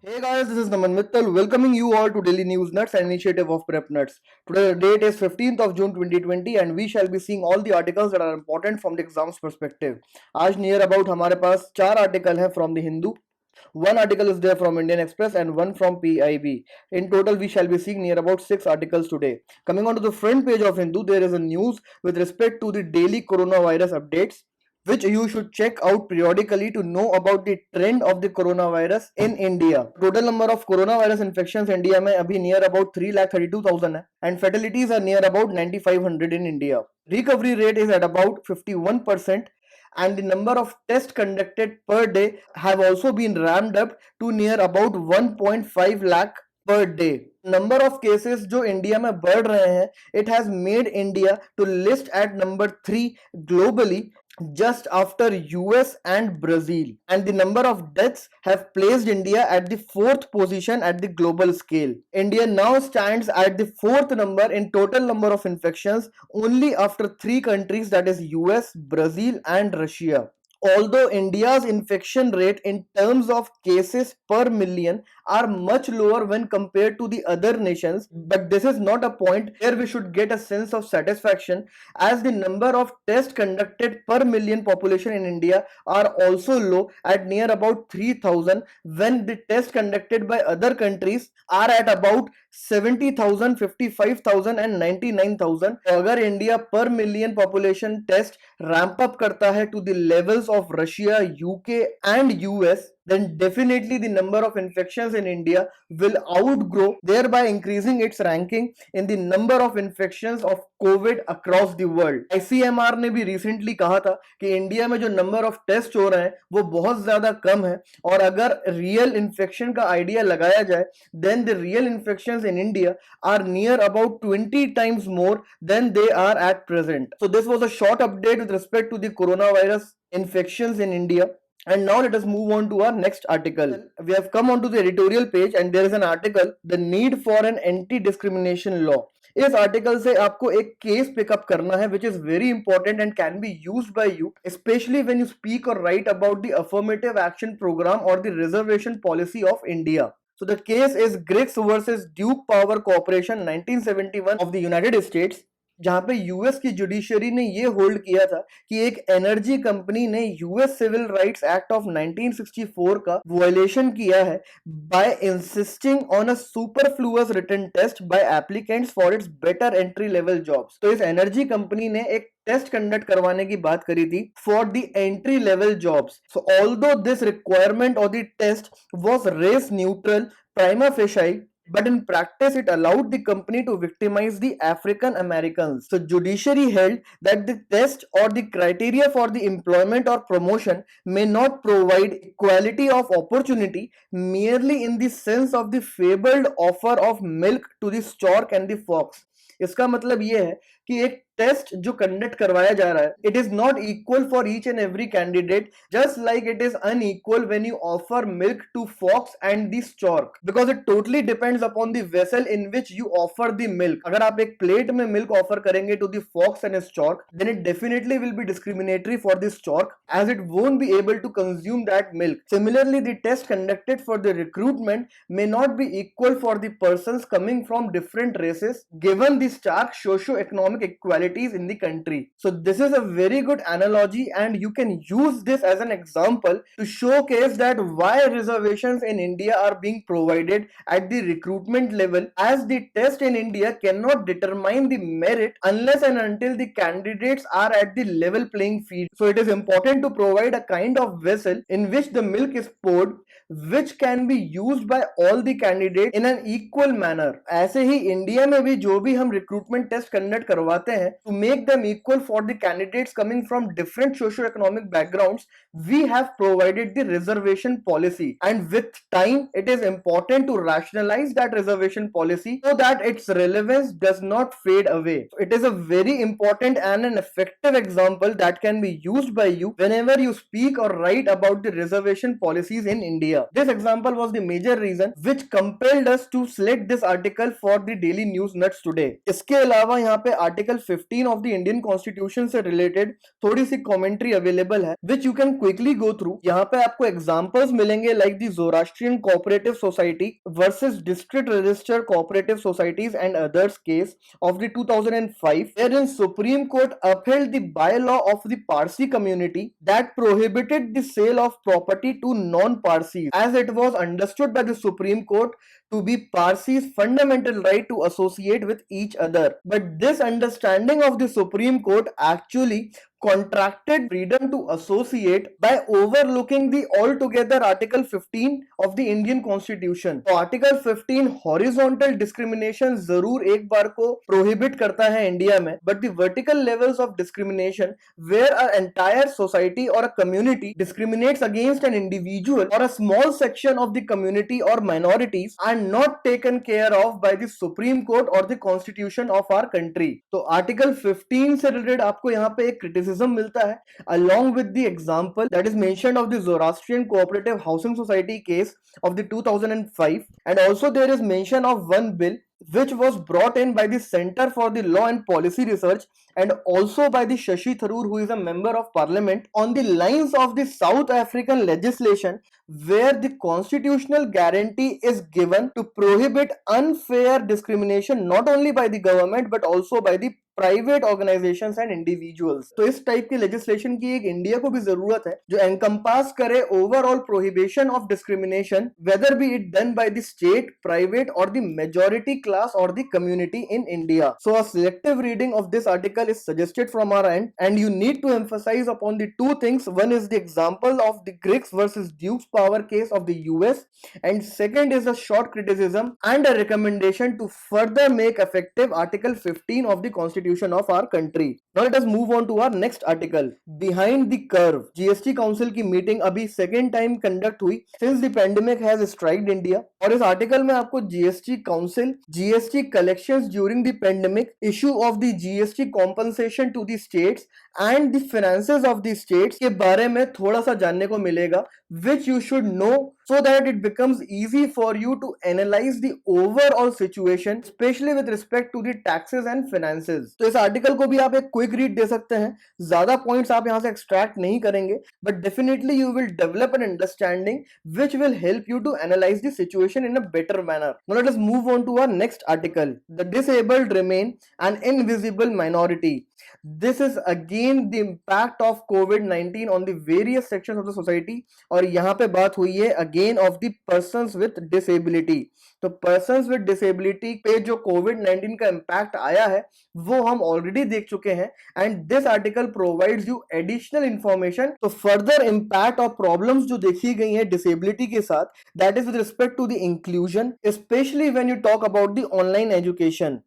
Hey guys, this is Naman Mittal welcoming you all to Daily News Nuts, an initiative of Prep Nuts. Today the date is 15th of June 2020 and we shall be seeing all the articles that are important from the exams perspective. आज near about हमारे पास 4 article हैं from the Hindu, one article is there from Indian Express and one from PIB. In total we shall be seeing near about 6 articles today. Coming on to the front page of Hindu, there is a news with respect to the daily coronavirus updates, which you should check out periodically to know about the trend of the coronavirus in India. Total number of coronavirus infections India में अभी near about 3,32,000 है and fatalities are near about 9,500 in India. Recovery rate is at about 51% and the number of tests conducted per day have also been ramped up to near about 1.5 lakh per day. Number of cases जो India में बढ़ रहे हैं, it has made India to list at number 3 globally, just after US and Brazil, and the number of deaths have placed India at the 4th position at the global scale. India now stands at the 4th number in total number of infections, only after 3 countries, that is US, Brazil and Russia. Although India's infection rate in terms of cases per million are much lower when compared to the other nations, but this is not a point where we should get a sense of satisfaction, as the number of tests conducted per million population in India are also low at near about 3,000, when the tests conducted by other countries are at about 70,000, 55,000 and 99,000. अगर India पर million population test ramp up करता है to the levels of Russia, UK and US, then definitely the number of infections in India will outgrow, thereby increasing its ranking in the number of infections of COVID across the world. ICMR ने भी recently कहा था कि India में जो number of tests हो रहे हैं वो बहुत ज्यादा कम है, और अगर real infection का आइडिया लगाया जाए then the real infections in India are near about 20 times more than they are at present. So this was a short update with respect to the coronavirus infections in India. And now let us move on to our next article. We have come onto the editorial page and there is an article, The Need for an Anti-Discrimination Law. इस article से आपको एक case pickup करना है, which is very important and can be used by you specially when you speak और write about the affirmative action programme और the reservation policy of India. So the case is Griggs versus Duke Power Corporation 1971 of the United States, जहां पे US की judiciary ने ये hold किया था कि एक एनर्जी कंपनी ने US civil rights act of 1964 का वायलेशन किया है by insisting on a superfluous written test by applicants for its better entry level jobs. तो इस एनर्जी कंपनी ने एक टेस्ट कंडक्ट करवाने की बात करी थी for the entry level jobs. So although this requirement of the test was race neutral prima facie, but in practice it allowed the company to victimize the African Americans. So judiciary held that the test or the criteria for the employment or promotion may not provide equality of opportunity merely in the sense of the fabled offer of milk to the stork and the fox. इसका मतलब ये है कि एक test जो conduct करवाया जा रहा है, it is not equal for each and every candidate, just like it is unequal when you offer milk to fox and the stork, because it totally depends upon the vessel in which you offer the milk. अगर आप एक plate में milk offer करेंगे to the fox and stork, then it definitely will be discriminatory for the stork as it won't be able to consume that milk. Similarly, the test conducted for the recruitment may not be equal for the persons coming from different races, given the stark socio-economic equalities in the country. So this is a very good analogy and you can use this as an example to showcase that why reservations in India are being provided at the recruitment level, as the test in India cannot determine the merit unless and until the candidates are at the level playing field. So it is important to provide a kind of vessel in which the milk is poured, which can be used by all the candidates in an equal manner. ऐसे ही India में भी जो भी हम recruitment test conduct करवाते हैं to make them equal for the candidates coming from different socio-economic backgrounds, we have provided the reservation policy, and with time it is important to rationalize that reservation policy so that its relevance does not fade away. So it is a very important and an effective example that can be used by you whenever you speak or write about the reservation policies in India. This example was the major reason which compelled us to select this article for the Daily News Nuts today. इसके अलावा यहाँ पे article 15 of the Indian constitution से related थोड़ी सी commentary available है which you can quickly go through. यहाँ पे आपको एग्जांपल्स मिलेंगे like the Zoroastrian cooperative society versus district register cooperative societies and others case of the 2005 wherein Supreme Court upheld the bylaw of the Parsi community that prohibited the sale of property to non-Parsis as it was understood by the Supreme Court to be Parsis' fundamental right to associate with each other. But this understanding of the Supreme Court actually contracted freedom to associate by overlooking the altogether Article 15 of the Indian Constitution. तो Article 15 horizontal discrimination जरूर एक बार को prohibit करता है India में, but the vertical levels of discrimination where an entire society or a community discriminates against an individual or a small section of the community or minorities are not taken care of by the Supreme Court or the Constitution of our country. तो Article 15 से related आपको यहाँ पे एक criticism मिलता है along with the example that is mentioned of the Zoroastrian Cooperative Housing Society case of the 2005, and also there is mention of one bill which was brought in by the Center for the Law and Policy Research and also by the Shashi Tharoor, who is a member of parliament, on the lines of the South African legislation where the constitutional guarantee is given to prohibit unfair discrimination not only by the government but also by the private organisations and individuals. तो इस type की legislation की एक India को भी जरूरत है जो एनकम्पास करे overall prohibition of discrimination whether be it done by the state, private और द मेजॉरिटी क्लास और the community in India. So a selective reading of this article is suggested from our end and you need to emphasize upon the two things. One is the example of the Griggs versus Dukes power case of the US and second is a short criticism and a recommendation to further make effective Article 15 of the Constitution of our country. Now let us move on to our next article, Behind the Curve. GST Council की meeting अभी second time conduct हुई since the pandemic has struck India, और इस article में आपको GST Council, GST collections during the pandemic, issue of the GST compensation to the states and the finances of the states के बारे में थोड़ा सा जानने को मिलेगा which you should know so that it becomes easy for you to analyze the overall situation especially with respect to the taxes and finances. तो इस आर्टिकल को भी आप एक क्विक रीड दे सकते हैं, ज्यादा पॉइंट्स आप यहां से एक्सट्रैक्ट नहीं करेंगे, but definitely you will develop an understanding which will help you to analyze the situation in a better manner. Now let us move on to our next article, The Disabled Remain an Invisible Minority. This is again the impact of COVID-19 on the various sections of the society, और यहाँ पे बात हुई है again of the persons with disability. तो persons with disability पे जो COVID-19 का impact आया है वो हम already देख चुके हैं, and this article provides you additional information. तो further impact और problems जो देखी गई हैं disability के साथ, that is with respect to the inclusion, especially when you talk about the online education.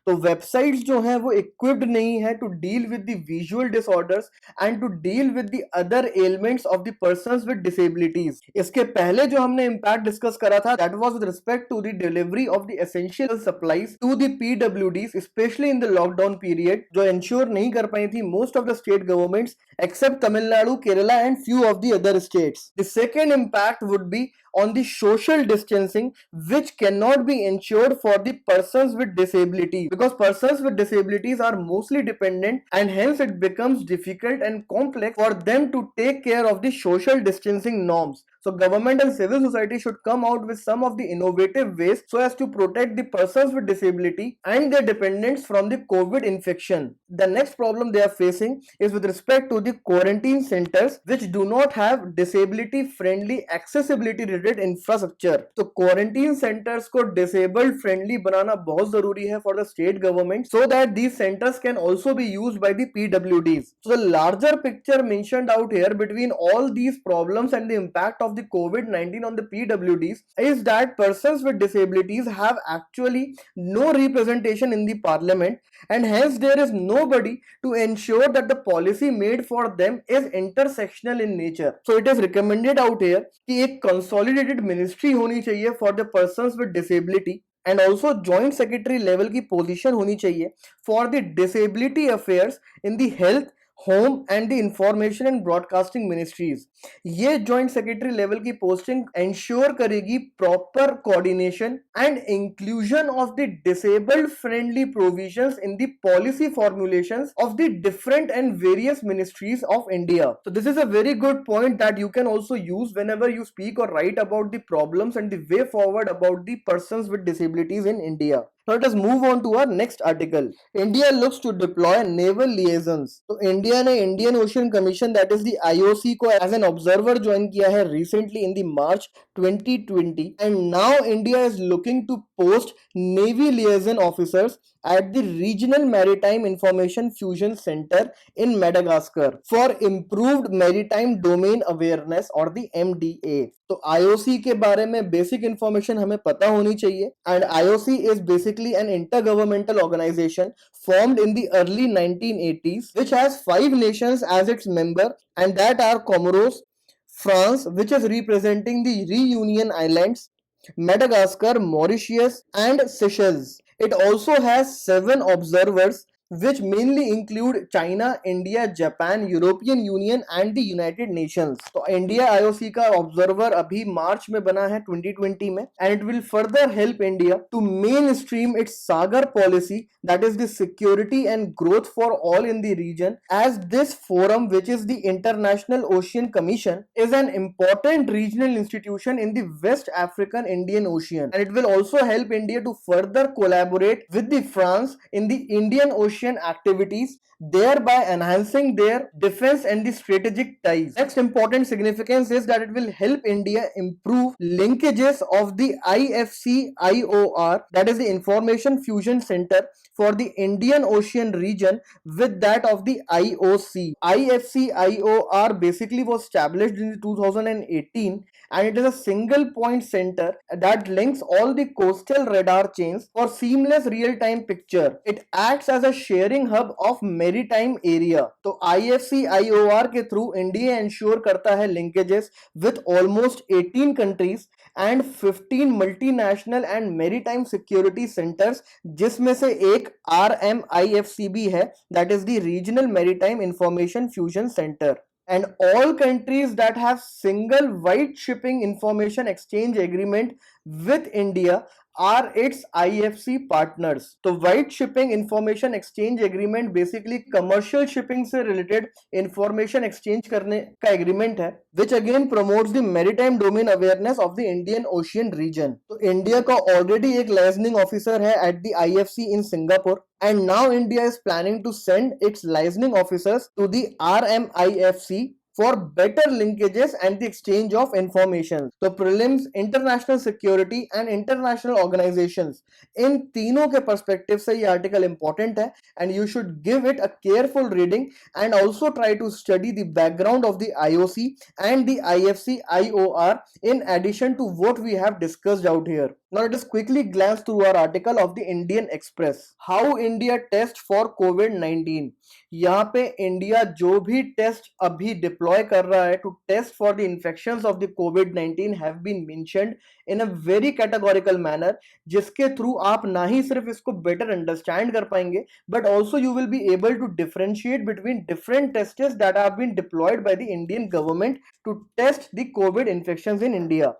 तो वेबसाइट्स जो हैं वो इक्विप्ड नहीं है to deal with the visual disorders and to deal with the other elements of the persons with disabilities. इसके पहले जो हमने इंपैक्ट डिस्कस करा था that was with respect to the delivery of the essential supplies to the PwDs specially in the lockdown period, जो ensure नहीं कर पाई थी most of the state governments except Tamil Nadu, Kerala and few of the other states. The second impact would be on the social distancing which cannot be ensured for the persons with disability, because persons with disabilities are mostly dependent and hence it becomes difficult and complex for them to take care of the social distancing norms. So government and civil society should come out with some of the innovative ways so as to protect the persons with disability and their dependents from the COVID infection. The next problem they are facing is with respect to the quarantine centers which do not have disability friendly accessibility related infrastructure. तो quarantine centers को disabled friendly बनाना बहुत जरूरी है for the state government so that these centers can also be used by the PWDs. So the larger picture mentioned out here between all these problems and the impact of the COVID-19 on the PWDs is that persons with disabilities have actually no representation in the parliament and hence there is nobody to ensure that the policy made for them is intersectional in nature. So it is recommended out here कि एक consolidated ministry होनी चाहिए for the persons with disability and also joint secretary level की position होनी चाहिए for the disability affairs in the health, home and the information and broadcasting ministries. ये joint secretary level की posting ensure करेगी proper coordination and inclusion of the disabled friendly provisions in the policy formulations of the different and various ministries of India. So this is a very good point that you can also use whenever you speak or write about the problems and the way forward about the persons with disabilities in India. Now let us move on to our next article. India looks to deploy naval liaisons. तो India ने Indian Ocean Commission that is the IOC को as an observer join किया है recently in the March 2020 and now India is looking to post navy liaison officers at the Regional Maritime Information Fusion Center in Madagascar for improved maritime domain awareness or the MDA. तो IOC के बारे में basic information हमें पता होनी चाहिए and IOC is basically an intergovernmental organization formed in the early 1980s which has 5 nations as its member and that are Comoros, France which is representing the Reunion Islands, Madagascar, Mauritius and Seychelles. It also has 7 observers which mainly include China, India, Japan, European Union and the United Nations. तो India IOC का observer अभी मार्च में बना है 2020 में and it will further help India to mainstream its Sagar policy that is the security and growth for all in the region, as this forum which is the International Ocean Commission is an important regional institution in the West African Indian Ocean and it will also help India to further collaborate with the France in the Indian Ocean activities, thereby enhancing their defense and the strategic ties. Next important significance is that it will help India improve linkages of the IFC IOR, that is the Information Fusion Center for the Indian Ocean region, with that of the IOC. IFC IOR basically was established in 2018 and it is a single point center that links all the coastal radar chains for seamless real-time picture. It acts as a sharing hub of maritime area. तो IFC IOR के through India ensure करता है linkages with almost 18 countries and 15 multinational and maritime security centers, जिसमें से एक RMIFC भी है, that is the Regional Maritime Information Fusion Center. And all countries that have single white shipping information exchange agreement with India are its IFC partners. तो white shipping information exchange agreement basically commercial shipping से related information exchange करने का agreement है, which again promotes the maritime domain awareness of the Indian Ocean region. तो India का already एक licensing officer है at the IFC in Singapore and now India is planning to send its licensing officers to the RMIFC for better linkages and the exchange of information. तो prelims, international security and international organizations, इन तीनों के perspective से ये article important है and you should give it a careful reading and also try to study the background of the IOC and the IFC IOR in addition to what we have discussed out here. Now let us quickly glance through our article of the Indian Express. How India test for COVID-19. यहाँ पे India जो भी test अभी deploy कर रहा है to test for the infections of the कोविड-19 have been mentioned in a very categorical manner, जिसके थ्रू आप ना ही सिर्फ इसको बेटर अंडरस्टैंड कर पाएंगे but also you will be able to differentiate between different tests that have been deployed by the Indian government to test the COVID infections in India.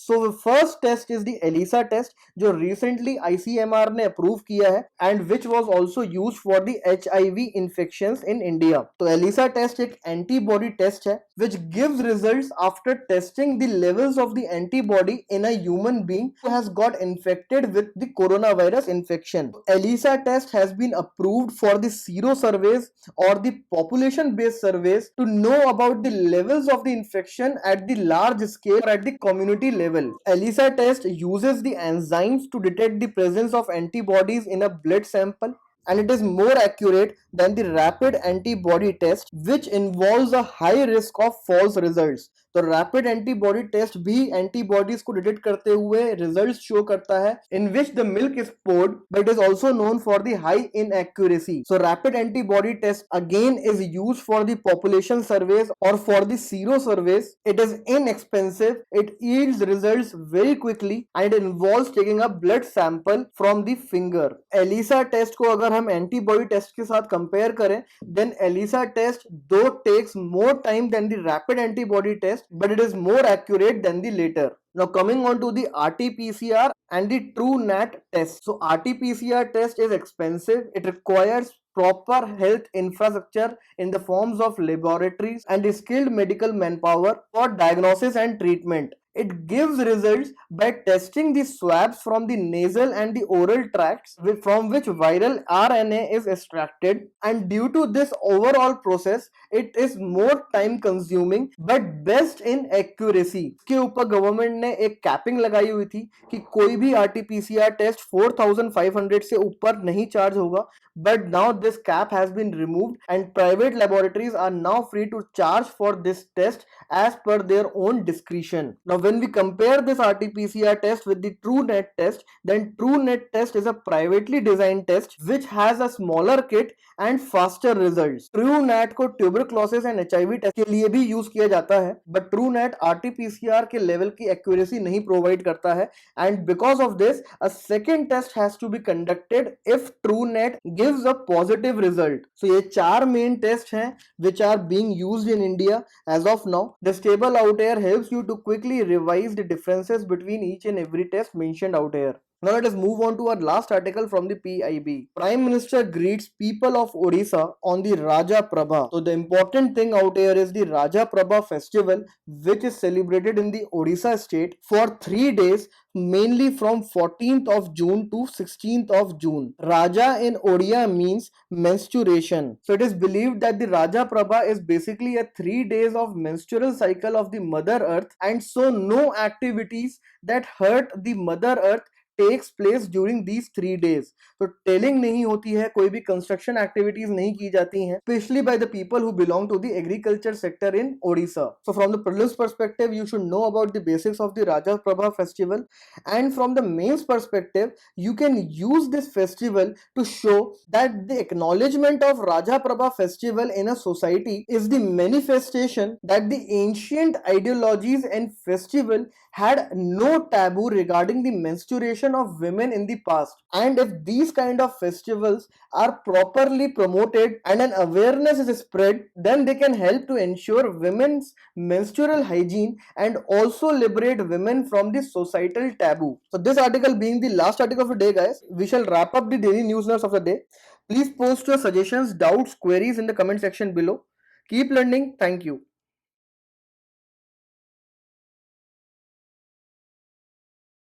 So the first test is the ELISA test जो recently ICMR ने approve किया है and which was also used for the HIV infections in India. तो ELISA test एक antibody test है which gives results after testing the levels of the antibody in a human being who has got infected with the coronavirus infection. ELISA test has been approved for the sero surveys or the population based surveys to know about the levels of the infection at the large scale or at the community level. ELISA test uses the enzymes to detect the presence of antibodies in a blood sample and it is more accurate than the rapid antibody test which involves a high risk of false results. तो rapid antibody test भी antibodies को detect करते हुए result show करता है in which the milk is poured, but it is also known for the high inaccuracy. So rapid antibody test again is used for the population surveys or for the sero surveys. It is inexpensive, it yields results very quickly and it involves taking a blood sample from the finger. ELISA test को अगर हम antibody test के साथ compare करें, then ELISA test though takes more time than the rapid antibody test, but it is more accurate than the later. Now coming on to the RT-PCR and the TrueNat test. So RT-PCR test is expensive. It requires proper health infrastructure in the forms of laboratories and skilled medical manpower for diagnosis and treatment. It gives results by testing the swabs from the nasal and the oral tracts from which viral RNA is extracted, and due to this overall process it is more time consuming but best in accuracy. इसके ऊपर government ने एक capping लगाई हुई थी कि कोई भी RT-PCR टेस्ट 4500 से ऊपर नहीं चार्ज होगा, but now this cap has been removed and private laboratories are now free to charge for this test as per their own discretion. Now when we compare this RT-PCR test with the TrueNat test, then TrueNat test is a privately designed test which has a smaller kit and faster results. TrueNat को tuberculosis and HIV test के लिए भी use किया जाता है, but TrueNat RT-PCR के level की accuracy नहीं प्रोवाइड करता है, and because of this a second test has to be conducted if TrueNat gives a positive result. So ये चार main tests हैं which are being used in India as of now. This table out here helps you to quickly revise the differences between each and every test mentioned out here. Now let us move on to our last article from the PIB. Prime Minister greets people of Odisha on the Raja Prabha. So the important thing out here is the Raja Prabha festival, which is celebrated in the Odisha state for 3 days, mainly from 14th of June to 16th of June. Raja in Odia means menstruation. So it is believed that the Raja Prabha is basically a 3 days of menstrual cycle of the Mother Earth, and so no activities that hurt the Mother Earth takes place during these 3 days. तो telling नहीं होती है, कोई भी construction activities नहीं की जाती हैं, specially by the people who belong to the agriculture sector in Odisha. So from the prelims perspective you should know about the basics of the Raja Prabha festival, and from the mains perspective you can use this festival to show that the acknowledgement of Raja Prabha festival in a society is the manifestation that the ancient ideologies and festival had no taboo regarding the menstruation of women in the past, and if these kind of festivals are properly promoted and an awareness is spread, then they can help to ensure women's menstrual hygiene and also liberate women from the societal taboo. So this article being the last article of the day, guys, we shall wrap up the daily news nerds of the day. Please post your suggestions, doubts, queries in the comment section below. Keep learning. Thank you.